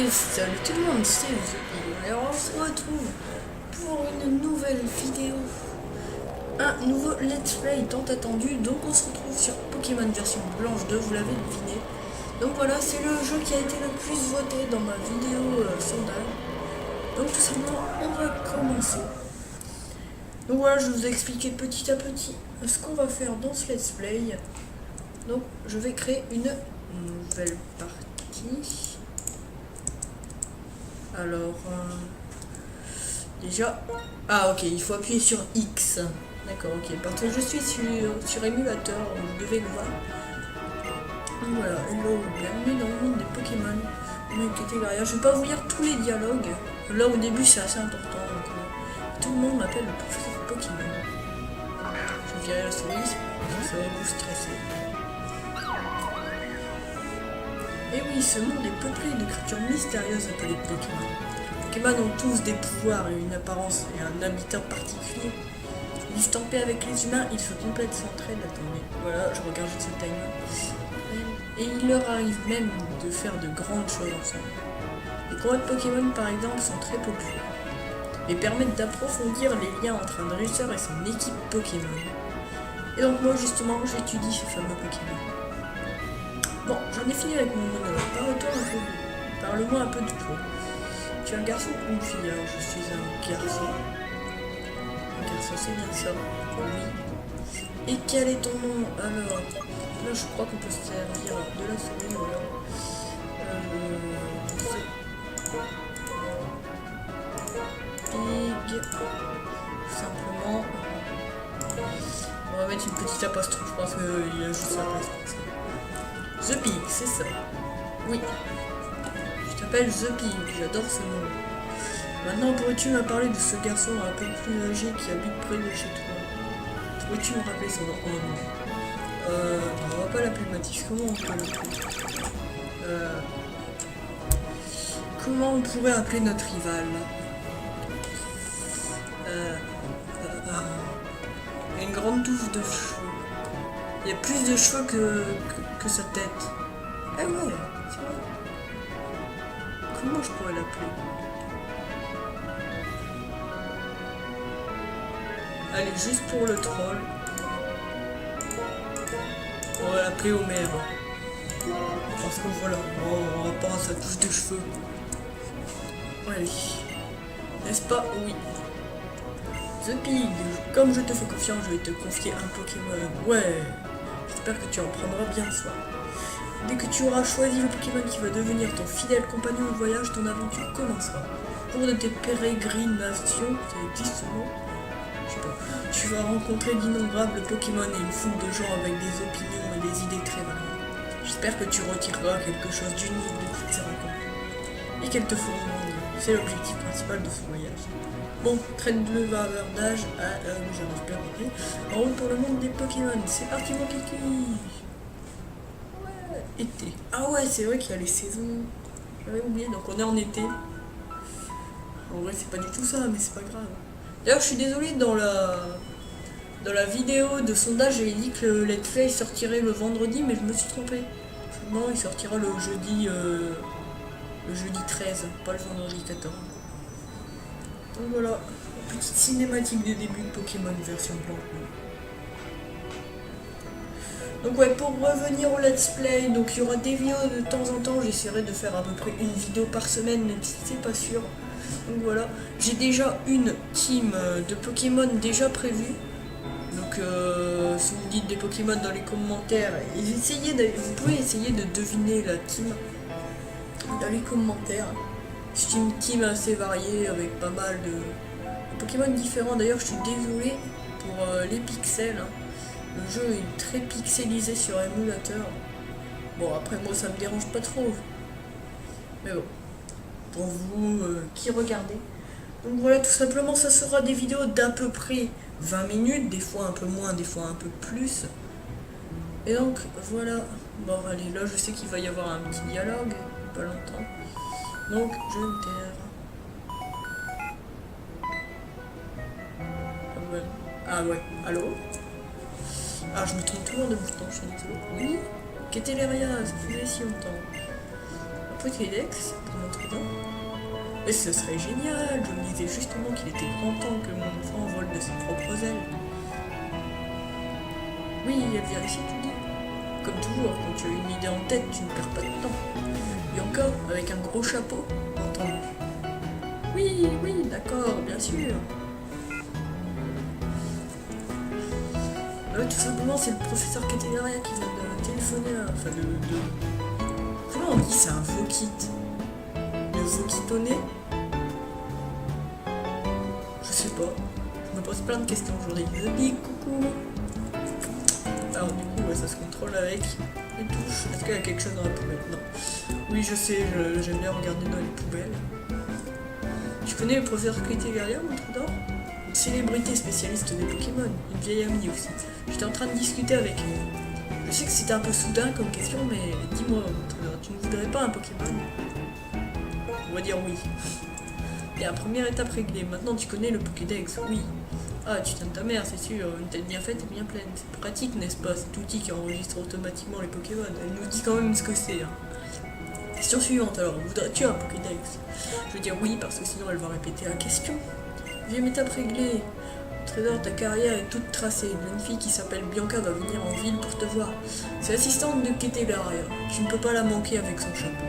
Et salut tout le monde, c'est Zepil. Alors on se retrouve pour une nouvelle vidéo, un nouveau let's play tant attendu. Donc on se retrouve sur Pokémon version blanche 2, vous l'avez deviné. Donc voilà, c'est le jeu qui a été le plus voté dans ma vidéo sondage. Donc tout simplement, on va commencer. Donc voilà, je vais vous expliquer petit à petit ce qu'on va faire dans ce let's play. Donc je vais créer une nouvelle partie. Alors, déjà, ok, il faut appuyer sur X. D'accord, ok, parce que je suis sur émulateur, vous devez le voir. Donc voilà, hello, bienvenue dans le monde des Pokémon. Ne inquiétez pas, je vais pas vous lire tous les dialogues. Là, au début, c'est assez important. Donc, tout le monde m'appelle le professeur Pokémon. Je dirais la souris, ça va vous stresser. Et oui, ce monde est peuplé de créatures mystérieuses appelées Pokémon. Les Pokémon ont tous des pouvoirs et une apparence et un habitat particulier. Distampés avec les humains, ils se complètent sans trêve. Attendez, voilà, je regarde juste le timer. Et il leur arrive même de faire de grandes choses ensemble. Les combats de Pokémon, par exemple, sont très populaires et permettent d'approfondir les liens entre un dresseur et son équipe Pokémon. Et donc moi, justement, j'étudie ces fameux Pokémon. Bon, j'en ai fini avec mon monologue. Parle-moi un peu de toi. Tu es un garçon ou une fille? Alors, je suis un garçon. Un garçon, c'est bien ça. Oui. Et quel est ton nom? Alors, là, je crois qu'on peut se servir de la souris. Voilà. Pig. Simplement. On va mettre une petite apostrophe. Je pense qu'il y a juste l'apostrophe. The Pig, c'est ça. Oui. Je t'appelle The Pig, j'adore ce nom. Maintenant, pourrais-tu me parler de ce garçon un peu plus âgé qui habite près de chez toi? Pourrais-tu me rappeler son nom? Oh non. On va pas l'appeler Mathis, comment on peut l'appeler? Comment on pourrait appeler notre rival? Il a une grande touffe de cheveux. Il y a plus de cheveux que sa tête. Ah ouais, c'est vrai. Comment je pourrais l'appeler? Allez, juste pour le troll. On va l'appeler Homer. Parce que voilà, on va pas à sa touffe de cheveux. Allez. N'est-ce pas? Oui. The Pig, comme je te fais confiance, je vais te confier un Pokémon. Ouais. J'espère que tu en prendras bien soin. Dès que tu auras choisi le Pokémon qui va devenir ton fidèle compagnon de voyage, ton aventure commencera. Pour de tes pérégrinations, ça existe ce mot? Je sais pas. Tu vas rencontrer d'innombrables Pokémon et une foule de gens avec des opinions et des idées très variées. J'espère que tu retireras quelque chose d'unique de toutes ces rencontres. Et qu'elles te feront grandir. C'est l'objectif principal de ce voyage. Bon, traîne de bavardage j'arrive bien compris. En route pour le monde des Pokémon. C'est parti mon kiki. Ouais, été. Ah ouais, c'est vrai qu'il y a les saisons. J'avais oublié, donc on est en été. En vrai, c'est pas du tout ça, mais c'est pas grave. D'ailleurs, je suis désolée, dans la vidéo de sondage, j'ai dit que le let's play sortirait le vendredi, mais je me suis trompée. Non, il sortira le jeudi 13, pas le vendredi 14. Donc voilà, petite cinématique de début de Pokémon version blanche. Donc ouais, pour revenir au let's play, donc il y aura des vidéos de temps en temps, j'essaierai de faire à peu près une vidéo par semaine, même si c'est pas sûr. Donc voilà, j'ai déjà une team de Pokémon déjà prévue. Donc si vous dites des Pokémon dans les commentaires, vous pouvez essayer de deviner la team dans les commentaires. C'est une team assez variée avec pas mal de Pokémon différents. D'ailleurs, je suis désolé pour les pixels. Hein. Le jeu est très pixelisé sur émulateur. Bon, après moi ça me dérange pas trop. Mais bon, pour vous qui regardez. Donc voilà, tout simplement, ça sera des vidéos d'à peu près 20 minutes, des fois un peu moins, des fois un peu plus. Et donc voilà. Bon allez, là je sais qu'il va y avoir un petit dialogue, pas longtemps. Donc je me taire. Ah ouais, allô? Ah, je me trompe toujours de bouton, je suis désolé. Oui? Qu'était Léria? Ça faisait si longtemps. Pokédex pour notre nom. Et ce serait génial, je me disais justement qu'il était grand temps que mon enfant vole de ses propres ailes. Oui, elle vient ici, tu dis. Comme toujours, quand tu as une idée en tête, tu ne perds pas de temps. Bianca, avec un gros chapeau, entendu. Oui, d'accord, bien sûr. Tout simplement, c'est le professeur Catégoria qui vient de téléphoner, enfin Comment on dit ça, un Vokit? Le Vokitonné? Je sais pas. Je me pose plein de questions aujourd'hui. The Big, coucou. Alors du coup, ouais, ça se contrôle avec les touches. Est-ce qu'il y a quelque chose dans la poubelle? Non. Oui, je sais, j'aime bien regarder dans les poubelles. Tu connais le professeur Catégoria, mon trou d'or? Une célébrité spécialiste des Pokémon, une vieille amie aussi. J'étais en train de discuter avec elle. Je sais que c'était un peu soudain comme question, mais dis-moi, tu ne voudrais pas un Pokémon? On va dire oui. Et la première étape réglée, maintenant tu connais le Pokédex, oui. Ah, tu tiens de ta mère, c'est sûr, une tête bien faite et bien pleine. C'est pratique, n'est-ce pas, cet outil qui enregistre automatiquement les Pokémon. Elle nous dit quand même ce que c'est. Question suivante alors, voudrais-tu un Pokédex? Je veux dire oui, parce que sinon elle va répéter la question. Deuxième étape réglée. Trésor, ta carrière est toute tracée. Une jeune fille qui s'appelle Bianca va venir en ville pour te voir. C'est l'assistante de Catégoria. Tu ne peux pas la manquer avec son chapeau.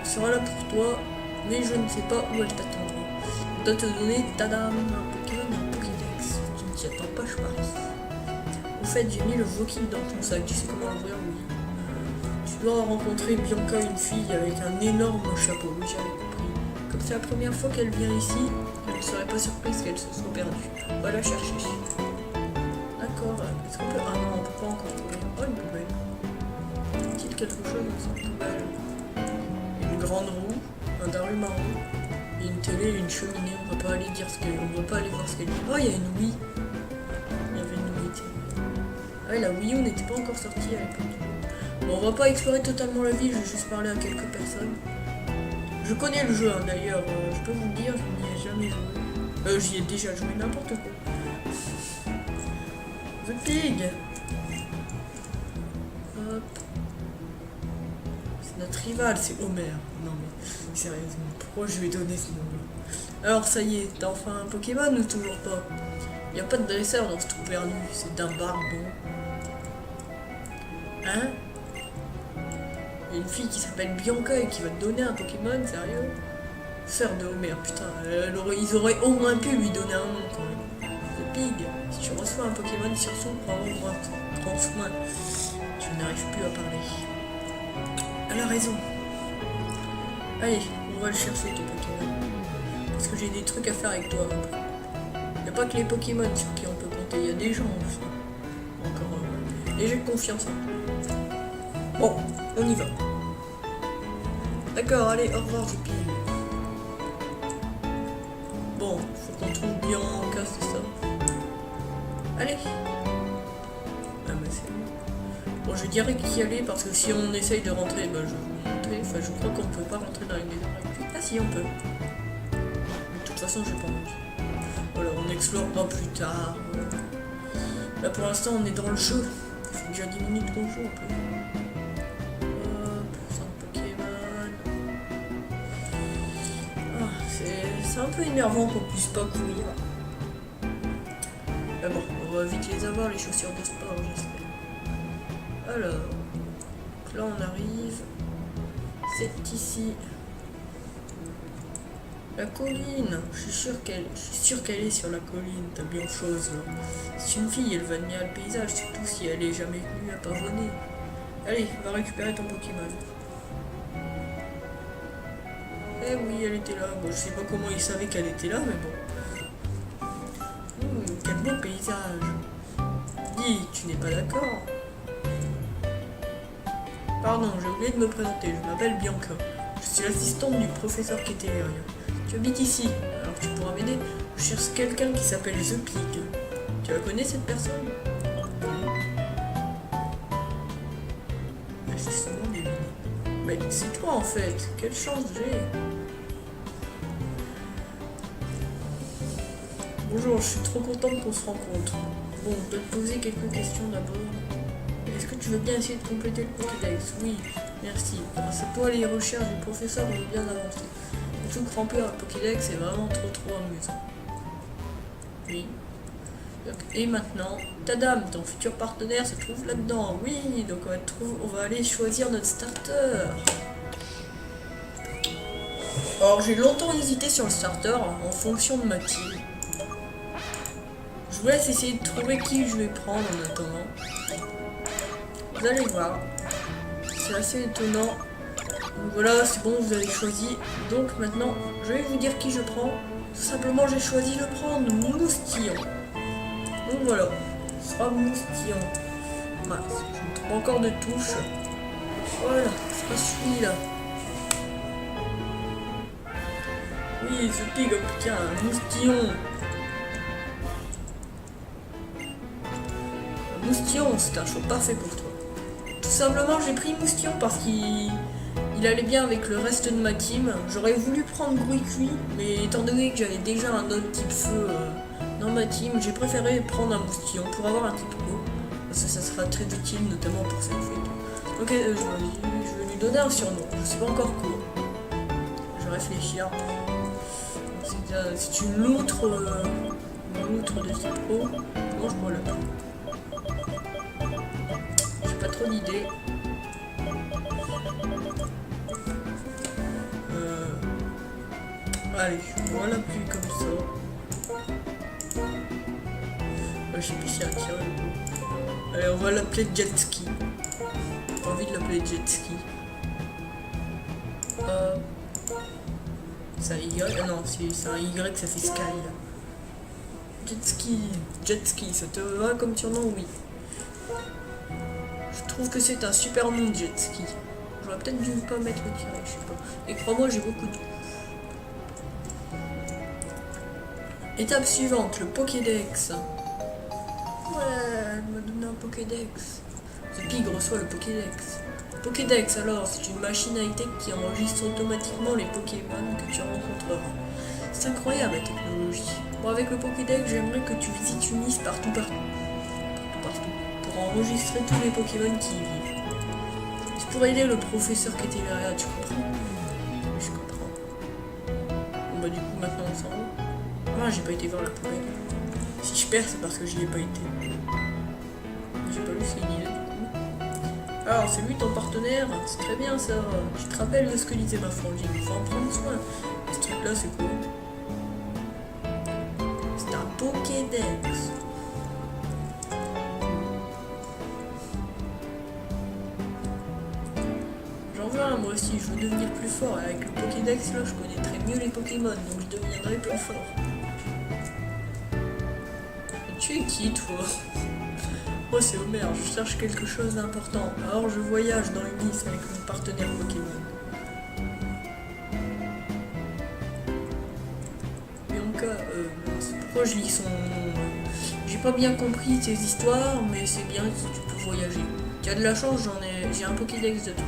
Elle sera là pour toi, mais je ne sais pas où elle t'attendra. Elle doit te donner, tadam, un Pokémon et un Pokédex. Tu ne t'y attends pas, je parie. Au fait, j'ai mis le Vokit dans ton sac. Tu sais comment l'ouvrir? Oui. Tu dois rencontrer Bianca, une fille avec un énorme chapeau. Oui, j'avais compris. Comme c'est la première fois qu'elle vient ici, je ne serais pas surprise qu'elle se soit perdue. On va la chercher. D'accord. Est-ce qu'on peut... Ah non, on peut pas encore trouver. Oh, une poubelle. Y a-t-il quelque chose dans cette poubelle? Une grande roue, un darumaru, et une télé et une cheminée. On va pas aller dire ce qu'elle... On va pas aller voir ce qu'elle dit. Oh, il y a une Wii. Il y avait une Wii. Ah ouais, la Wii U n'était pas encore sortie à l'époque. Bon, on va pas explorer totalement la ville, je vais juste parler à quelques personnes. Je connais le jeu, d'ailleurs, je peux vous le dire, je n'y ai jamais joué. J'y ai déjà joué, n'importe quoi. The Pig. Hop. C'est notre rival, c'est Homer. Non mais, sérieusement, pourquoi je lui ai donné ce nom-là? Alors ça y est, t'as enfin un Pokémon ou toujours pas? Y a pas de dresseur dans ce trou perdu, c'est d'un barbon. Hein? Il y a une fille qui s'appelle Bianca et qui va te donner un Pokémon, sérieux? Sœur de Homer, putain, ils auraient au moins pu lui donner un nom quand même. The Pig, si tu reçois un Pokémon sur son, prends soin. Tu n'arrives plus à parler. Elle a raison. Allez, on va le chercher ton Pokémon. Parce que j'ai des trucs à faire avec toi après. Il n'y a pas que les Pokémon sur qui on peut compter, il y a des gens aussi. Encore et j'ai confiance en toi. Bon, on y va. D'accord, allez, au revoir, The Pig. Bon, faut qu'on trouve Bianca, c'est ça. Allez. Ah bah c'est bon. Bon, je dirais qu'y aller parce que si on essaye de rentrer, bah je vais vous montrer. Enfin, je crois qu'on peut pas rentrer dans les maisons avec lui. Ah si, on peut. De toute façon, j'ai pas envie. Voilà, on explorera plus tard. Là, pour l'instant, on est dans le jeu. Ça fait déjà 10 minutes qu'on joue, un peu. C'est un peu énervant qu'on puisse pas courir. Mais bon, on va vite les avoir, les chaussures de sport, j'espère. Alors, donc là on arrive. C'est ici. La colline. Je suis sûr qu'elle est sur la colline, t'as bien chose là. C'est une fille, elle va admirer le paysage, surtout si elle est jamais venue à pavonner. Allez, va récupérer ton Pokémon. Eh oui, elle était là. Bon, je sais pas comment il savait qu'elle était là, mais bon. Quel beau paysage. Dis, tu n'es pas d'accord? Pardon, j'ai oublié de me présenter. Je m'appelle Bianca. Je suis l'assistante du professeur Catégoria. Tu habites ici, alors tu pourras m'aider. Je cherche quelqu'un qui s'appelle The Pig. Tu la connais cette personne? C'est seulement des lunettes. Mais c'est toi en fait. Quelle chance j'ai. Bonjour, je suis trop contente qu'on se rencontre. Bon, on peut te poser quelques questions d'abord. Est-ce que tu veux bien essayer de compléter le Pokédex? Oui, merci. Grâce à toi, les recherches du professeur vont bien avancer. Surtout que remplir un Pokédex, c'est vraiment trop amusant. Oui. Et maintenant, Tadam, ton futur partenaire se trouve là-dedans. Oui, donc on va aller choisir notre starter. Alors j'ai longtemps hésité sur le starter en fonction de ma team. Je vous laisse essayer de trouver qui je vais prendre en attendant. Vous allez voir. C'est assez étonnant. Donc voilà, c'est bon, vous avez choisi. Donc maintenant, je vais vous dire qui je prends. Tout simplement, j'ai choisi de prendre Moustillon. Donc voilà, ce sera Moustillon. Mince, je me trompe encore de touche. Voilà, ce sera celui-là. Oui, ce pig obtient un Moustillon. Moustillon, c'est un choix parfait pour toi. Tout simplement, j'ai pris Moustillon parce qu'il allait bien avec le reste de ma team. J'aurais voulu prendre Gruicui, mais étant donné que j'avais déjà un autre type feu dans ma team, j'ai préféré prendre un Moustillon pour avoir un type eau. Parce que ça sera très utile, notamment pour cette fête. Ok, je vais lui donner un surnom. Je sais pas encore quoi. Je vais réfléchir. C'est une loutre de type eau. Comment je pourrais l'appeler? J'ai pas trop d'idées. Allez, on va l'appeler comme ça. Je sais plus si elle tire le coup. Allez, on va l'appeler Jetski. J'ai envie de l'appeler Jetski. C'est un Y. Ah non, c'est un Y, ça fait Sky. Jetski, ça te va comme surnom? Oui. Je trouve que c'est un super nom, Jetski. J'aurais peut-être dû pas mettre le tiret, je sais pas. Et crois-moi, j'ai beaucoup de... Étape suivante, le Pokédex. Ouais, elle m'a donné un Pokédex. Ce pig reçoit le Pokédex. Pokédex, alors, c'est une machine high-tech qui enregistre automatiquement les Pokémon que tu rencontreras. C'est incroyable la technologie. Bon, avec le Pokédex, j'aimerais que tu visites une liste partout, pour enregistrer tous les Pokémon qui y vivent. C'est pour aider le professeur qui était derrière, tu comprends? Oui, je comprends. Bon bah du coup, maintenant on s'en va. Ah, j'ai pas été voir la poubelle. Si je perds, c'est parce que j'y ai pas été. J'ai pas lu c'est une idée du coup. Alors, c'est lui ton partenaire? C'est très bien ça. Tu te rappelles de ce que disait ma frangine? Il faut en prendre soin. Ce truc là, c'est quoi? C'est un Pokédex. J'en veux un moi aussi, je veux devenir plus fort. Avec le Pokédex là, je connaîtrais mieux les Pokémon, donc je deviendrai plus fort. Et tu es qui toi? Oh c'est Homer, je cherche quelque chose d'important. Alors je voyage dans une liste avec mon partenaire Pokémon. Bianca, pourquoi je lis son nom? J'ai pas bien compris tes histoires, mais c'est bien si tu peux voyager. Tu as de la chance, j'ai un Pokédex de tout.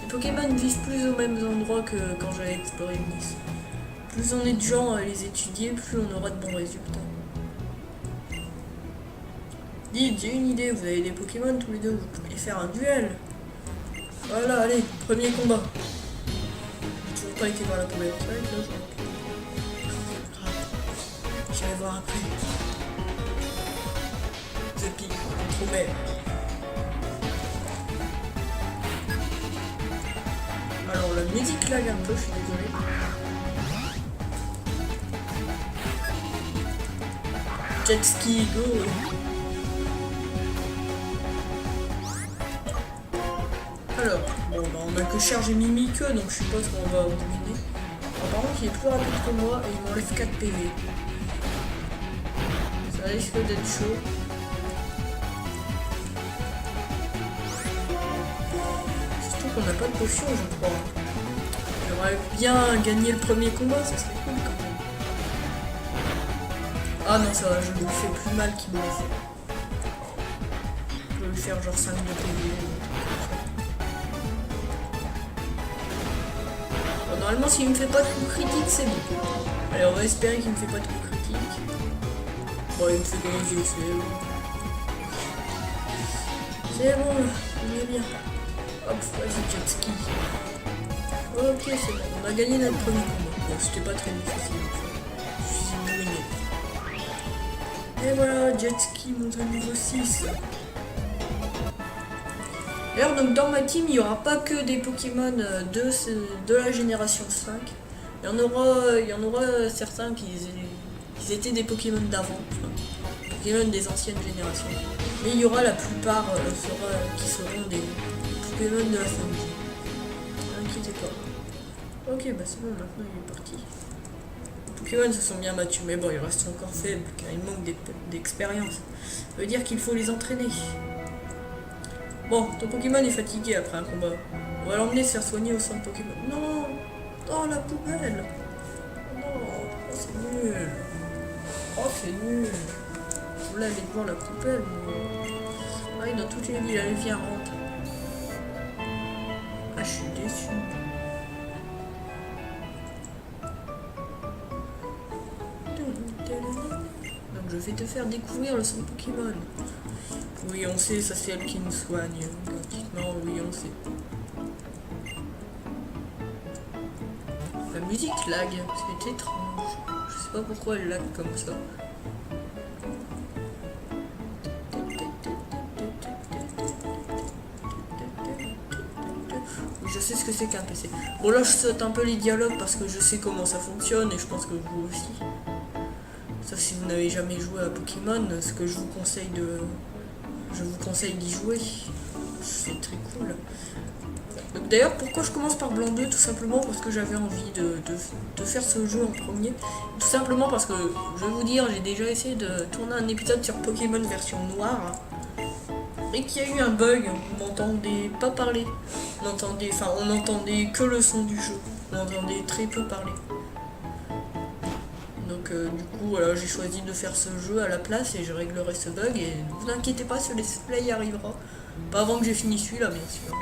Les Pokémon vivent plus aux mêmes endroits que quand j'avais exploré Nice. Plus on est de gens à les étudier, plus on aura de bons résultats. Dites, j'ai une idée, vous avez des Pokémon tous les deux, vous pourriez faire un duel. Voilà, allez, premier combat. J'ai toujours pas été voir la poubelle. Ça va être là, j'irai voir après. The Pig, trop belle. Alors la musique lag un peu, je suis désolé. Jetski, go! Alors, bon bah on a que chargé Mimikyu, donc je suppose qu'on va dominer. Par contre il est plus rapide que moi et il m'enlève 4 PV. Ça risque d'être chaud. Surtout qu'on n'a pas de potion je crois. J'aimerais bien gagner le premier combat, ça serait cool quand même. Ah non ça va, je lui fais plus mal qu'il me le fait. Je vais lui faire genre 5 de PV. Normalement, s'il me fait pas de coup critique, c'est bon. Allez, on va espérer qu'il me fait pas de coup critique. Bon, il me fait gagner du XP. C'est bon, on est bien. Hop, vas-y, jet ski. Ok, c'est bon, on a gagné notre premier combat. Bon, c'était pas très difficile. Je suis éliminé. Et voilà, jet ski monte au niveau 6. D'ailleurs, donc dans ma team, il n'y aura pas que des Pokémon de la génération 5. Il y en aura certains qui étaient des Pokémon d'avant, Pokémon des anciennes générations. Mais il y aura la plupart qui seront des Pokémon de la 5G. N'inquiétez pas. Ok, bah c'est bon, maintenant il est parti. Les Pokémon se sont bien battus, mais bon, ils restent encore faibles car ils manquent d'expérience. Ça veut dire qu'il faut les entraîner. Bon, ton Pokémon est fatigué après un combat. On va l'emmener se faire soigner au centre Pokémon. Non! Oh, la poubelle! Non! Oh, c'est nul! Oh, c'est nul! On voulait aller devant la poubelle, mais... Ouais, dans toutes les villes, allez, viens, rentre. Ah, je suis déçu. Donc, je vais te faire découvrir le centre Pokémon. Oui, on sait, ça c'est elle qui nous soigne. Gratuitement, oui, on sait. La musique lag, c'est étrange. Je sais pas pourquoi elle lag comme ça. Je sais ce que c'est qu'un PC. Bon là je saute un peu les dialogues parce que je sais comment ça fonctionne et je pense que vous aussi. Sauf si vous n'avez jamais joué à Pokémon, ce que je vous conseille d'y jouer. C'est très cool. D'ailleurs, pourquoi je commence par Blanc 2? Tout simplement parce que j'avais envie de faire ce jeu en premier. Tout simplement parce que, je vais vous dire, j'ai déjà essayé de tourner un épisode sur Pokémon version noire. Et qu'il y a eu un bug, on m'entendait pas parler. On entendait que le son du jeu. On entendait très peu parler. Donc du coup, voilà, j'ai choisi de faire ce jeu à la place et je réglerai ce bug. Et ne vous inquiétez pas, ce let's play arrivera. Pas avant que j'ai fini celui-là, bien sûr.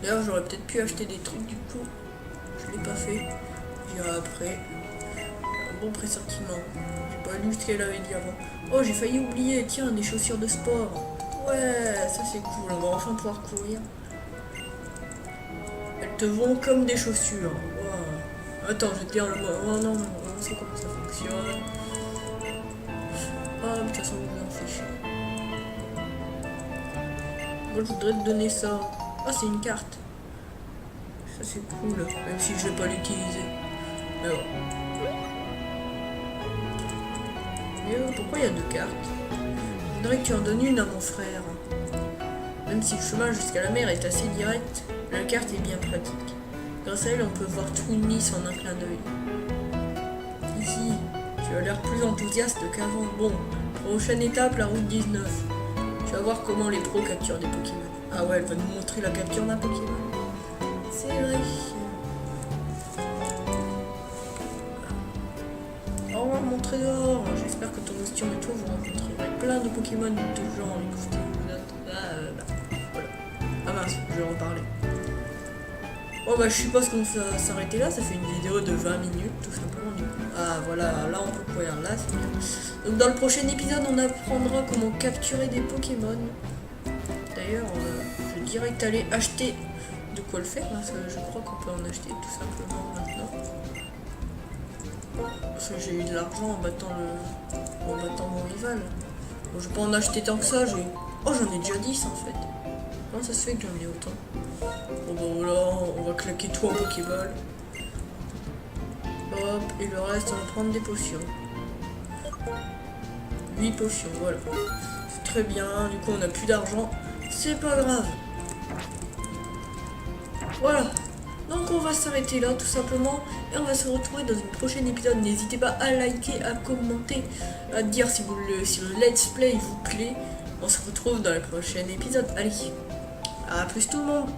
D'ailleurs, j'aurais peut-être pu acheter des trucs du coup. Je l'ai pas fait. J'irai après. Un bon pressentiment. J'ai pas lu ce qu'elle avait dit avant. Oh, j'ai failli oublier. Tiens, des chaussures de sport. Ouais, ça c'est cool. On va enfin pouvoir courir. Elles te vont comme des chaussures. Wow. Attends, je vais te dire le mot. Oh non, on sait comment ça fonctionne. Ah, de toute façon, vous en faites chier. Moi, je voudrais te donner ça. Ah, c'est une carte. Ça, c'est cool. Même si je vais pas l'utiliser. Mais bon. Mais pourquoi il y a 2 cartes? Je voudrais que tu en donnes une à mon frère. Même si le chemin jusqu'à la mer est assez direct, la carte est bien pratique. Grâce à elle, on peut voir Twinbee en un clin d'œil. Ici, tu as l'air plus enthousiaste qu'avant. Bon, prochaine étape, la route 19. Tu vas voir comment les pros capturent des Pokémon. Ah ouais, elle va nous montrer la capture d'un Pokémon. C'est vrai. Au revoir mon trésor. J'espère que ton costume et toi vous rencontrerez plein de Pokémon de genre. Écoutez, voilà. Ah mince, je vais en parler. Bon bah je suppose qu'on va s'arrêter là, ça fait une vidéo de 20 minutes tout simplement du coup. Ah voilà, là on peut courir, là c'est bien. Donc dans le prochain épisode on apprendra comment capturer des Pokémon. D'ailleurs je dirais que t'allais acheter de quoi le faire parce que je crois qu'on peut en acheter tout simplement maintenant. Parce que j'ai eu de l'argent en battant mon rival. Bon, je vais pas en acheter tant que ça, oh j'en ai déjà 10 en fait. Comment ça se fait que j'en ai autant? Bon bah voilà, on va claquer tout en Pokéball. Hop, et le reste on va prendre des potions. 8 potions, voilà. C'est très bien, du coup on a plus d'argent. C'est pas grave. Voilà. Donc on va s'arrêter là tout simplement. Et on va se retrouver dans une prochaine épisode. N'hésitez pas à liker, à commenter, à dire si le let's play vous plaît. On se retrouve dans le prochain épisode. Allez, à plus tout le monde.